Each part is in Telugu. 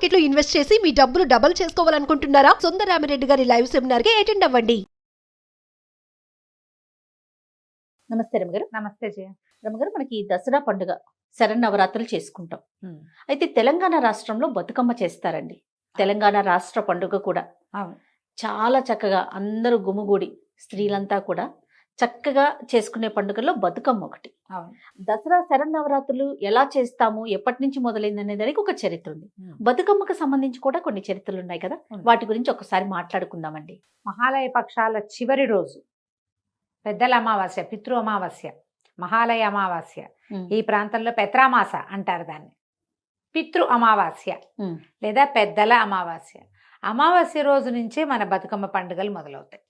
మార్కెట్ లో ఇన్వెస్ట్ చేసి మీ డబ్బులు డబుల్ చేసుకోవాలనుకుంటున్నారా? సుందరరామిరెడ్డి గారి లైవ్ సెమినార్ కి అటెండ్ అవ్వండి. నమస్తే రమగారు. నమస్తే జయ. రమగారు, మనకి దసరా పండుగ శరన్నవరాత్రులు చేసుకుంటాం. అయితే తెలంగాణ రాష్ట్రంలో బతుకమ్మ చేస్తారండి. తెలంగాణ రాష్ట్ర పండుగ కూడా అవును. చాలా చక్కగా అందరూ గుమిగూడి స్త్రీలంతా కూడా చక్కగా చేసుకునే పండుగల్లో బతుకమ్మ ఒకటి. అవును. దసరా శరన్నవరాత్రులు ఎలా చేస్తాము, ఎప్పటి నుంచి మొదలైంది అనే దానికి ఒక చరిత్ర ఉంది. బతుకమ్మకు సంబంధించి కూడా కొన్ని చరిత్రలు ఉన్నాయి కదా, వాటి గురించి ఒకసారి మాట్లాడుకుందామండి. మహాలయ పక్షాల చివరి రోజు పెద్దల అమావాస్య, పితృ అమావాస్య, మహాలయ అమావాస్య, ఈ ప్రాంతంలో పెత్రామాస అంటారు దాన్ని. పితృ అమావాస్య లేదా పెద్దల అమావాస్య, అమావాస్య రోజు నుంచే మన బతుకమ్మ పండుగలు మొదలవుతాయి.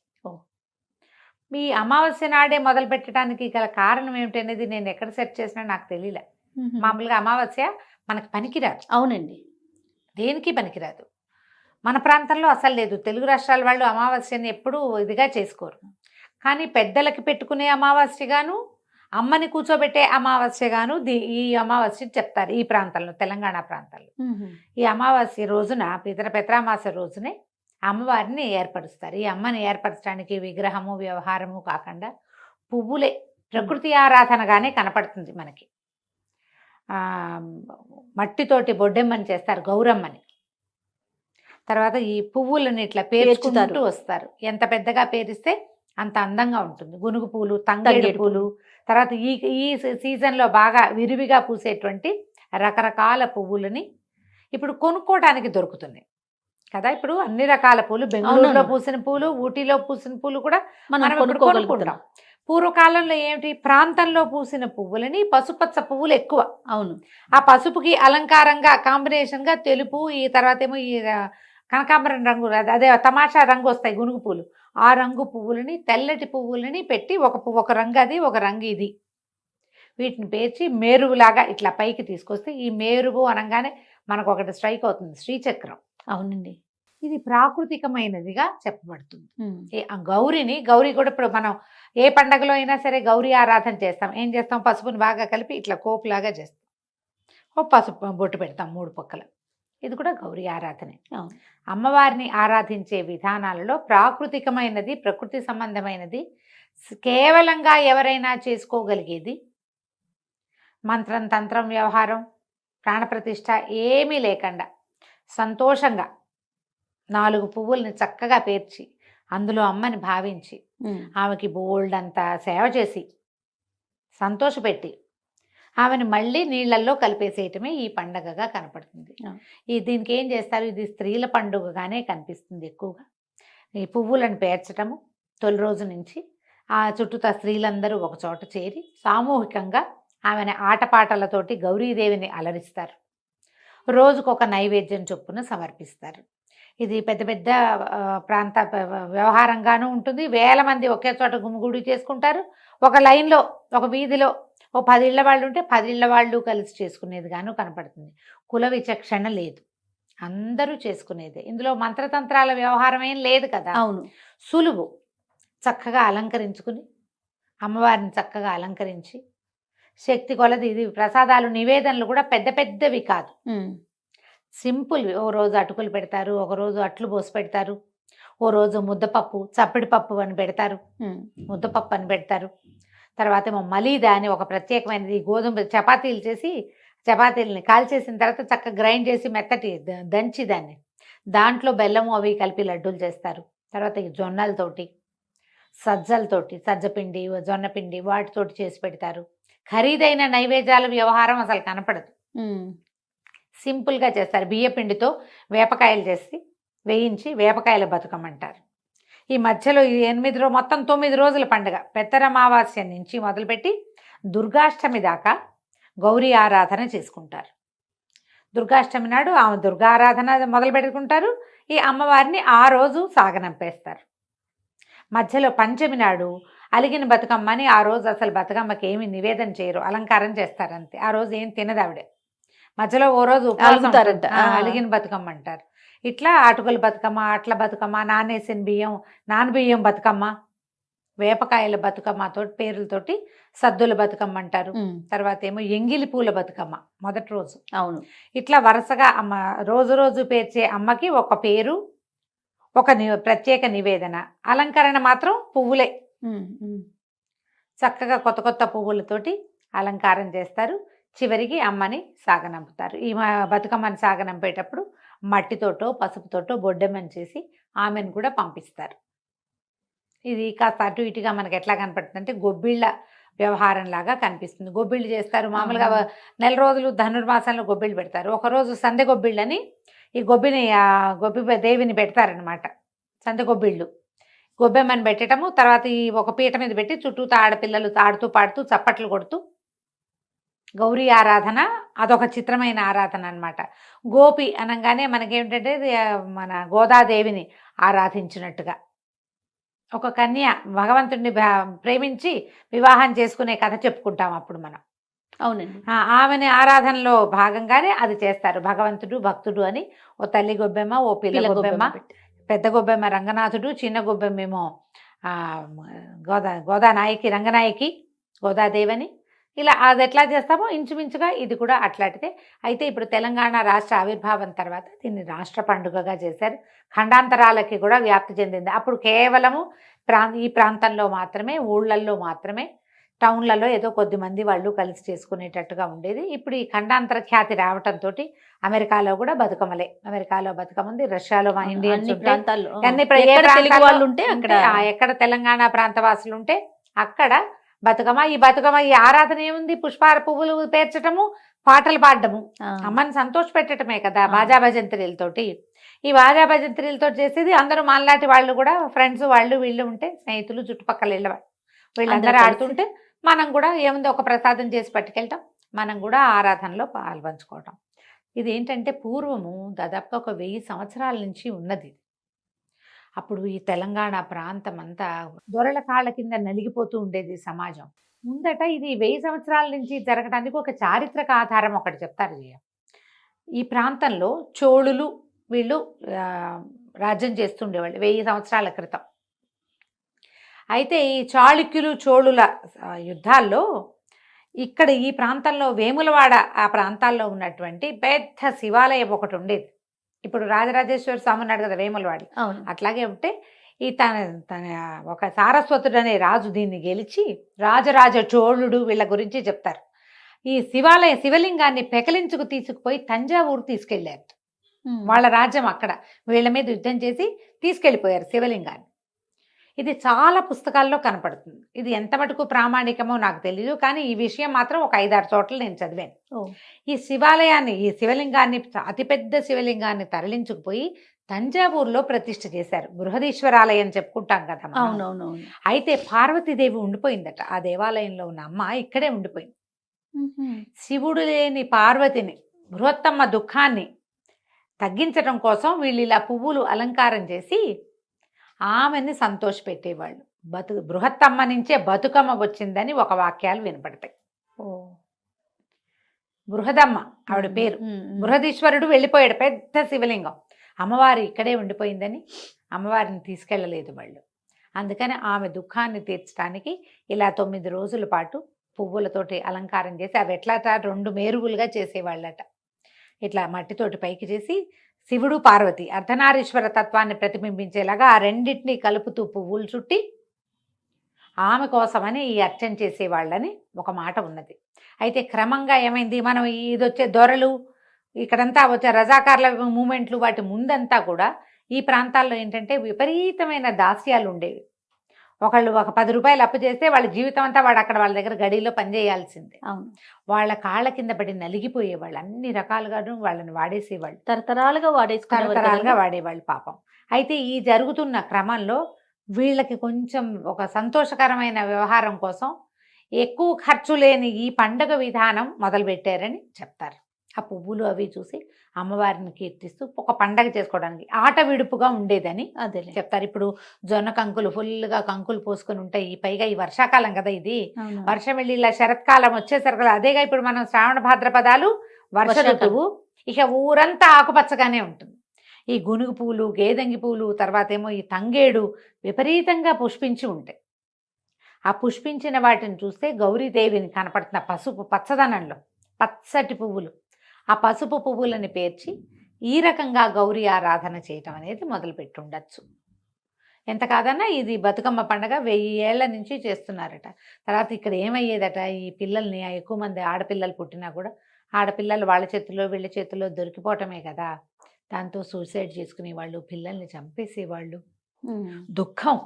మీ అమావాస్య నాడే మొదలు పెట్టడానికి గల కారణం ఏమిటి అనేది నేను ఎక్కడ సెర్చ్ చేసినా నాకు తెలియలే. మామూలుగా అమావాస్య మనకు పనికిరాదు. అవునండి, దేనికి పనికిరాదు. మన ప్రాంతంలో అసలు లేదు. తెలుగు రాష్ట్రాల వాళ్ళు అమావాస్యని ఎప్పుడూ ఇదిగా చేసుకోరు. కానీ పెద్దలకి పెట్టుకునే అమావాస్యగాను, అమ్మని కూర్చోబెట్టే అమావాస్యగాను ఈ అమావాస్య చెప్తారు ఈ ప్రాంతంలో, తెలంగాణ ప్రాంతాల్లో. ఈ అమావాస్య రోజున పెత్రామాస రోజునే అమ్మవారిని ఏర్పరుస్తారు. ఈ అమ్మని ఏర్పరచడానికి విగ్రహము వ్యవహారము కాకుండా పువ్వులే ప్రకృతి ఆరాధనగానే కనపడుతుంది మనకి. మట్టితోటి బొడ్డెమ్మని చేస్తారు, గౌరమ్మని. తర్వాత ఈ పువ్వులను ఇట్లా పేర్చుకుంటూ వస్తారు. ఎంత పెద్దగా పేరిస్తే అంత అందంగా ఉంటుంది. గునుగు పూలు, తంగేడు పూలు, తర్వాత ఈ సీజన్లో బాగా విరివిగా పూసేటువంటి రకరకాల పువ్వులని ఇప్పుడు కొనుక్కోవడానికి దొరుకుతుంది కదా. ఇప్పుడు అన్ని రకాల పూలు, బెంగళూరులో పూసిన పూలు, ఊటీలో పూసిన పూలు కూడా మనం కొనుక్కుంటాం. పూర్వకాలంలో ఏమిటి, ప్రాంతంలో పూసిన పువ్వులని పసుపచ్చ పువ్వులు ఎక్కువ. అవును. ఆ పసుపుకి అలంకారంగా కాంబినేషన్గా తెలుపు, ఈ తర్వాత ఏమో ఈ కనకాంబరం రంగు, అదే తమాషా రంగు వస్తాయి గునుగు పూలు. ఆ రంగు పువ్వులని, తెల్లటి పువ్వులని పెట్టి ఒక రంగు అది, ఒక రంగు ఇది, వీటిని పేర్చి మేరువులాగా ఇట్లా పైకి తీసుకొస్తే ఈ మేరువు అనగానే మనకు ఒకటి స్ట్రైక్ అవుతుంది, శ్రీచక్రం. అవునండి, ఇది ప్రాకృతికమైనదిగా చెప్పబడుతుంది. గౌరి కూడా ఇప్పుడు మనం ఏ పండగలో అయినా సరే గౌరీ ఆరాధన చేస్తాం. ఏం చేస్తాం, పసుపుని బాగా కలిపి ఇట్లా కోపులాగా చేస్తాం, ఓ పసుపు బొట్టు పెడతాం 3 పక్కల. ఇది కూడా గౌరీ ఆరాధనే. అమ్మవారిని ఆరాధించే విధానాలలో ప్రాకృతికమైనది, ప్రకృతి సంబంధమైనది, కేవలంగా ఎవరైనా చేసుకోగలిగేది, మంత్రం తంత్రం వ్యవహారం ప్రాణప్రతిష్ఠ ఏమీ లేకుండా సంతోషంగా 4 పువ్వుల్ని చక్కగా పేర్చి అందులో అమ్మని భావించి ఆమెకి బోల్డ్ అంతా సేవ చేసి సంతోషపెట్టి ఆమెను మళ్ళీ నీళ్ళల్లో కలిపేసేయటమే ఈ పండగగా కనపడుతుంది. దీనికి ఏం చేస్తారు, ఇది స్త్రీల పండుగగానే కనిపిస్తుంది ఎక్కువగా. ఈ పువ్వులను పేర్చటము తొలి రోజు నుంచి ఆ చుట్టూతా స్త్రీలందరూ ఒక చోట చేరి సామూహికంగా ఆమెను ఆటపాటలతోటి గౌరీదేవిని అలరిస్తారు. రోజుకొక నైవేద్యం చొప్పున సమర్పిస్తారు. ఇది పెద్ద పెద్ద ప్రాంత వ్యవహారంగానూ ఉంటుంది. వేల మంది ఒకే చోట గుమిగూడి చేసుకుంటారు. ఒక లైన్లో, ఒక వీధిలో ఓ 10 ఇళ్ల వాళ్ళు ఉంటే 10 ఇళ్ల వాళ్ళు కలిసి చేసుకునేది గాను కనపడుతుంది. కుల విచక్షణ లేదు, అందరూ చేసుకునేదే. ఇందులో మంత్రతంత్రాల వ్యవహారం ఏం లేదు కదా. అవును, సులువు. చక్కగా అలంకరించుకుని అమ్మవారిని చక్కగా అలంకరించి శక్తి కొలది, ఇది ప్రసాదాలు నివేదనలు కూడా పెద్ద పెద్దవి కాదు, సింపుల్వి. ఓ రోజు అటుకులు పెడతారు, ఒక రోజు అట్లు పోసి పెడతారు, ఓ రోజు ముద్దపప్పు, చప్పిడి పప్పు అని పెడతారు, ముద్దపప్పు అని పెడతారు. తర్వాత ఏమో మలీదా అని ఒక ప్రత్యేకమైనది, గోధుమ చపాతీలు చేసి చపాతీలని కాల్చేసిన తర్వాత చక్కగా గ్రైండ్ చేసి మెత్తటి దంచి దాంట్లో బెల్లము అవి కలిపి లడ్డూలు చేస్తారు. తర్వాత ఈ జొన్నలతోటి, సజ్జలతోటి, సజ్జపిండి, జొన్నపిండి వాటితోటి చేసి పెడతారు. ఖరీదైన నైవేద్యాల వ్యవహారం అసలు కనపడదు, సింపుల్గా చేస్తారు. బియ్యపిండితో వేపకాయలు చేసి వేయించి వేపకాయల బతుకమ్మంటారు. ఈ మధ్యలో ఈ మొత్తం 9 రోజుల పండుగ, పెత్తరమావాస్య నుంచి మొదలుపెట్టి దుర్గాష్టమి దాకా గౌరీ ఆరాధన చేసుకుంటారు. దుర్గాష్టమి నాడు ఆమె దుర్గా ఆరాధన మొదలు పెట్టుకుంటారు. ఈ అమ్మవారిని ఆ రోజు సాగనంపేస్తారు. మధ్యలో పంచమి నాడు అలిగిన బతుకమ్మని, ఆ రోజు అసలు బతుకమ్మకి ఏమి నివేదన చేయరు, అలంకారం చేస్తారు అంతే. ఆ రోజు ఏం తినదావిడే. మధ్యలో ఓ రోజు అలిగిన బతుకమ్మ అంటారు. ఇట్లా అటుకుల బతుకమ్మ, అట్ల బతుకమ్మ, నానేసిన బియ్యం, నానబియ్యం బతుకమ్మ, వేపకాయల బతుకమ్మతో పేర్లతోటి సద్దుల బతుకమ్మ అంటారు. తర్వాత ఏమో ఎంగిలి పూల బతుకమ్మ మొదటి రోజు. అవును. ఇట్లా వరుసగా అమ్మ రోజు రోజు పేర్చే అమ్మకి ఒక పేరు, ఒక ప్రత్యేక నివేదన. అలంకరణ మాత్రం పువ్వులే, చక్కగా కొత్త కొత్త పువ్వులతోటి అలంకారం చేస్తారు. చివరికి అమ్మని సాగనంపుతారు. ఈ బతుకమ్మని సాగనంపేటప్పుడు మట్టితోటో పసుపుతోటో బొడ్డెమ్మని చేసి ఆమెను కూడా పంపిస్తారు. ఇది కాస్త అటు ఇటుగా మనకి ఎట్లా కనపడుతుంది అంటే గొబ్బిళ్ళ వ్యవహారం లాగా కనిపిస్తుంది. గొబ్బిళ్ళు చేస్తారు మామూలుగా. నెల రోజులు ధనుర్మాసంలో గొబ్బిళ్ళు పెడతారు. ఒకరోజు సందె గొబ్బిళ్ళని ఈ గొబ్బి దేవిని పెడతారనమాట. సందె గొబ్బిళ్ళు గొబ్బెమ్మని పెట్టడము. తర్వాత ఈ ఒక పీట మీద పెట్టి చుట్టూతో ఆడపిల్లలు ఆడుతూ పాడుతూ చప్పట్లు కొడుతూ గౌరీ ఆరాధన. అదొక చిత్రమైన ఆరాధన అనమాట. గోపి అనగానే మనకేమిటంటే మన గోదాదేవిని ఆరాధించినట్టుగా. ఒక కన్య భగవంతుడిని ప్రేమించి వివాహం చేసుకునే కథ చెప్పుకుంటాం అప్పుడు మనం. అవునండి. ఆమెని ఆరాధనలో భాగంగానే అది చేస్తారు. భగవంతుడు భక్తుడు అని ఓ తల్లి గొబ్బెమ్మ, ఓ పిల్ల గొబ్బెమ్మ, పెద్ద గొబ్బెమ్మ రంగనాథుడు, చిన్న గొబ్బెమ్మేమో గోదానాయకి రంగనాయకి గోదాదేవని. ఇలా అది ఎట్లా చేస్తామో ఇంచుమించుగా ఇది కూడా అట్లాంటిదే. అయితే ఇప్పుడు తెలంగాణ రాష్ట్ర ఆవిర్భావం తర్వాత దీన్ని రాష్ట్ర పండుగగా చేశారు. ఖండాంతరాలకి కూడా వ్యాప్తి చెందింది. అప్పుడు కేవలము ఈ ప్రాంతంలో మాత్రమే, ఊళ్ళల్లో మాత్రమే, టౌన్లలో ఏదో కొద్ది మంది వాళ్ళు కలిసి చేసుకునేటట్టుగా ఉండేది. ఇప్పుడు ఈ ఖండాంతర ఖ్యాతి రావటంతో అమెరికాలో కూడా బతుకమ్మలే. అమెరికాలో బతుకమ్మ ఉంది, రష్యాలో మా ఇండియన్స్ ఎక్కడ తెలంగాణ ప్రాంతవాసులు ఉంటే అక్కడ బతుకమ్మ. ఈ బతుకమ్మ ఈ ఆరాధన ఏముంది? పువ్వులు పేర్చటము, పాటలు పాడటము, అమ్మని సంతోష పెట్టడమే కదా బాజా భజంత్రీలతోటి. ఈ బాజా భజంత్రీలతో చేసేది అందరూ మనలాంటి వాళ్ళు కూడా, ఫ్రెండ్స్ వాళ్ళు వీళ్ళు ఉంటే, స్నేహితులు చుట్టుపక్కల వెళ్ళేవాళ్ళు, వీళ్ళందరూ ఆడుతుంటే మనం కూడా ఏముంది ఒక ప్రసాదం చేసి పట్టుకెళ్ళటం, మనం కూడా ఆరాధనలో పాల్పంచుకోవటం. ఇది ఏంటంటే పూర్వము దాదాపుగా ఒక 1000 సంవత్సరాల నుంచి ఉన్నది. అప్పుడు ఈ తెలంగాణ ప్రాంతం అంతా దొరల కాళ్ళ కింద నలిగిపోతూ ఉండేది సమాజం. ముందట ఇది 1000 సంవత్సరాల నుంచి జరగడానికి ఒక చారిత్రక ఆధారం ఒకటి చెప్తారు. ఈ ప్రాంతంలో చోళులు వీళ్ళు రాజ్యం చేస్తుండేవాళ్ళు 1000 సంవత్సరాల క్రితం. అయితే ఈ చాళుక్యులు చోళుల యుద్ధాల్లో ఇక్కడ ఈ ప్రాంతంలో వేములవాడ ఆ ప్రాంతాల్లో ఉన్నటువంటి పెద్ద శివాలయం ఒకటి ఉండేది. ఇప్పుడు రాజరాజేశ్వర స్వామి ఉన్నాడు కదా వేములవాడి, అట్లాగే ఉంటే ఈ తన ఒక సారస్వతుడు అనే రాజు దీన్ని గెలిచి రాజరాజ చోళుడు వీళ్ళ గురించి చెప్తారు. ఈ శివలింగాన్ని పెకలించుకు తీసుకుపోయి తంజావూరు తీసుకెళ్ళారు. వాళ్ళ రాజ్యం అక్కడ వీళ్ళ మీద యుద్ధం చేసి తీసుకెళ్ళిపోయారు శివలింగాన్ని. ఇది చాలా పుస్తకాల్లో కనపడుతుంది. ఇది ఎంత మటుకు ప్రామాణికమో నాకు తెలియదు, కానీ ఈ విషయం మాత్రం ఒక 5-6 చోట్ల నేను చదివాను. ఈ ఈ శివలింగాన్ని, అతిపెద్ద శివలింగాన్ని తరలించుకుపోయి తంజావూరులో ప్రతిష్ఠ చేశారు. బృహదీశ్వరాలయం చెప్పుకుంటాం కదా. అవునవును. అయితే పార్వతీదేవి ఉండిపోయిందట ఆ దేవాలయంలో ఉన్న అమ్మ ఇక్కడే ఉండిపోయింది. శివుడు లేని పార్వతిని, బృహత్తమ్మ దుఃఖాన్ని తగ్గించడం కోసం వీళ్ళు ఇలా పువ్వులు అలంకారం చేసి ఆమెని సంతోషపెట్టేవాళ్ళు. బృహత్తమ్మ నుంచే బతుకమ్మ వచ్చిందని ఒక వాక్యాలు వినపడతాయి. బృహదమ్మ ఆవిడ పేరు. బృహదీశ్వరుడు వెళ్ళిపోయాడు, పెద్ద శివలింగం. అమ్మవారు ఇక్కడే ఉండిపోయిందని అమ్మవారిని తీసుకెళ్ళలేదు వాళ్ళు. అందుకని ఆమె దుఃఖాన్ని తీర్చడానికి ఇలా 9 రోజుల పాటు పువ్వులతోటి అలంకారం చేసి అవి ఎట్లా 2 మేరుగులుగా చేసేవాళ్ళట. ఇట్లా మట్టితోటి పైకి చేసి శివుడు పార్వతి అర్ధనారీశ్వర తత్వాన్ని ప్రతిబింబించేలాగా ఆ రెండింటినీ కలుపుతూ పువ్వులు చుట్టి ఆమె కోసమని ఈ అర్చన చేసేవాళ్ళని ఒక మాట ఉన్నది. అయితే క్రమంగా ఏమైంది, మనం ఇది వచ్చే దొరలు ఇక్కడంతా వచ్చే రజాకార్ల మూమెంట్లు వాటి ముందంతా కూడా ఈ ప్రాంతాల్లో ఏంటంటే విపరీతమైన దాస్యాలు ఉండేవి. ఒకళ్ళు ఒక 10 రూపాయలు అప్పు చేస్తే వాళ్ళ జీవితం అంతా వాడు అక్కడ వాళ్ళ దగ్గర గడిలో పనిచేయాల్సిందే. అవును. వాళ్ళ కాళ్ళ కింద పడి నలిగిపోయేవాళ్ళు, అన్ని రకాలుగాను వాళ్ళని వాడేసేవాళ్ళు, తరతరాలుగా వాడేవాళ్ళు పాపం. అయితే ఈ జరుగుతున్న క్రమంలో వీళ్ళకి కొంచెం ఒక సంతోషకరమైన వ్యవహారం కోసం ఎక్కువ ఖర్చు లేని ఈ పండగ విధానం మొదలుపెట్టారని చెప్తారు. ఆ పువ్వులు అవి చూసి అమ్మవారిని కీర్తిస్తూ ఒక పండగ చేసుకోవడానికి ఆట విడుపుగా ఉండేదని అదే చెప్తారు. ఇప్పుడు జొన్న కంకులు ఫుల్గా కంకులు పోసుకొని ఉంటాయి, పైగా ఈ వర్షాకాలం కదా, ఇది వర్షం వెళ్ళి ఇలా శరత్కాలం వచ్చేసరికి కదా, అదేగా ఇప్పుడు మనం శ్రావణ భాద్రపదాలు వర్ష ఋతువు, ఇక ఊరంతా ఆకుపచ్చగానే ఉంటుంది. ఈ గునుగు పూలు, గేదంగి పూలు, తర్వాత ఏమో ఈ తంగేడు విపరీతంగా పుష్పించి ఉంటాయి. ఆ పుష్పించిన వాటిని చూస్తే గౌరీదేవిని కనపడుతున్న పసుపు పచ్చదనంలో పచ్చటి పువ్వులు, ఆ పసుపు పువ్వులని పేర్చి ఈ రకంగా గౌరీ ఆరాధన చేయటం అనేది మొదలుపెట్టి ఉండొచ్చు. ఎంత కాదన్నా ఇది బతుకమ్మ పండగ 1000 ఏళ్ల నుంచి చేస్తున్నారట. తర్వాత ఇక్కడ ఏమయ్యేదట, ఈ పిల్లల్ని ఎక్కువ మంది ఆడపిల్లలు పుట్టినా కూడా ఆడపిల్లలు వాళ్ళ చేతుల్లో వీళ్ళ చేతుల్లో దొరికిపోవటమే కదా, దాంతో సూసైడ్ చేసుకునేవాళ్ళు, పిల్లల్ని చంపేసేవాళ్ళు. దుఃఖం,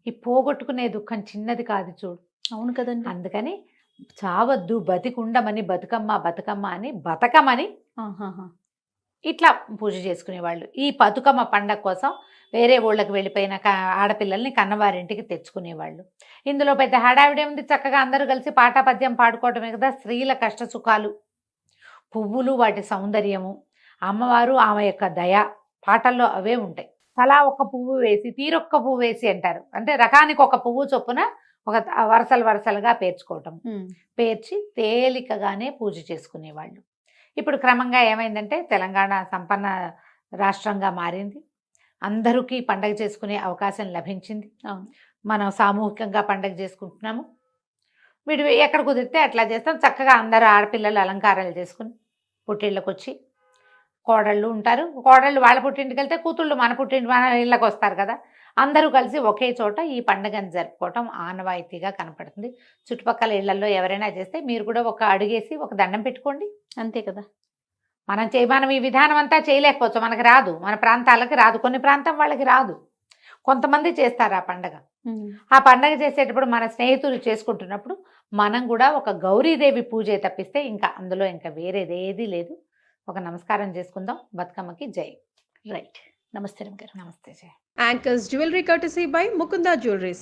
ఈ పోగొట్టుకునే దుఃఖం చిన్నది కాదు చూడు. అవును కదండి. అందుకని చావద్దు, బతికుండమని బతుకమ్మ బతుకమ్మ అని బతకమని ఇట్లా పూజ చేసుకునేవాళ్ళు. ఈ బతుకమ్మ పండగ కోసం వేరే ఊళ్ళకి వెళ్ళిపోయిన ఆడపిల్లల్ని కన్నవారింటికి తెచ్చుకునేవాళ్ళు. ఇందులో పెద్ద హడావిడే ఉంది, చక్కగా అందరూ కలిసి పాటాపద్యం పాడుకోవటమే కదా. స్త్రీల కష్ట సుఖాలు, పువ్వులు వాటి సౌందర్యము, అమ్మవారు ఆమె యొక్క దయ పాటల్లో అవే ఉంటాయి. తలా ఒక పువ్వు వేసి తీరొక్క పువ్వు వేసి అంటారు, అంటే రకానికి ఒక పువ్వు చొప్పున ఒక వరసలుగా పేర్చుకోవటం. పేర్చి తేలికగానే పూజ చేసుకునేవాళ్ళు. ఇప్పుడు క్రమంగా ఏమైందంటే తెలంగాణ సంపన్న రాష్ట్రంగా మారింది, అందరికీ పండగ చేసుకునే అవకాశం లభించింది. మనం సామూహికంగా పండగ చేసుకుంటున్నాము. వీడు ఎక్కడ కుదిరితే అట్లా చేస్తాం. చక్కగా అందరూ ఆడపిల్లలు అలంకారాలు చేసుకుని పుట్టిళ్ళకి వచ్చి, కోడళ్ళు ఉంటారు, కోడళ్ళు వాళ్ళ పుట్టింటికి వెళ్తే కూతుళ్ళు మన ఇళ్ళకి వస్తారు కదా. అందరూ కలిసి ఒకే చోట ఈ పండుగను జరుపుకోవటం ఆనవాయితీగా కనపడుతుంది. చుట్టుపక్కల ఇళ్లలో ఎవరైనా చేస్తే మీరు కూడా ఒక అడుగేసి ఒక దండం పెట్టుకోండి, అంతే కదా. మనం ఈ విధానం అంతా చేయలేకపోవచ్చు, మనకు రాదు, మన ప్రాంతాలకు రాదు, కొన్ని ప్రాంతం వాళ్ళకి రాదు, కొంతమంది చేస్తారు ఆ పండగ. ఆ పండగ చేసేటప్పుడు మన స్నేహితులు చేసుకుంటున్నప్పుడు మనం కూడా ఒక గౌరీదేవి పూజ తప్పిస్తే ఇంకా అందులో ఇంకా వేరేదేది లేదు. ఒక నమస్కారం చేసుకుందాం. బతుకమ్మకి జై. రైట్. నమస్తే రమ్య గారు. నమస్తే జై. Anchors Jewelry courtesy by Mukunda Jewelries.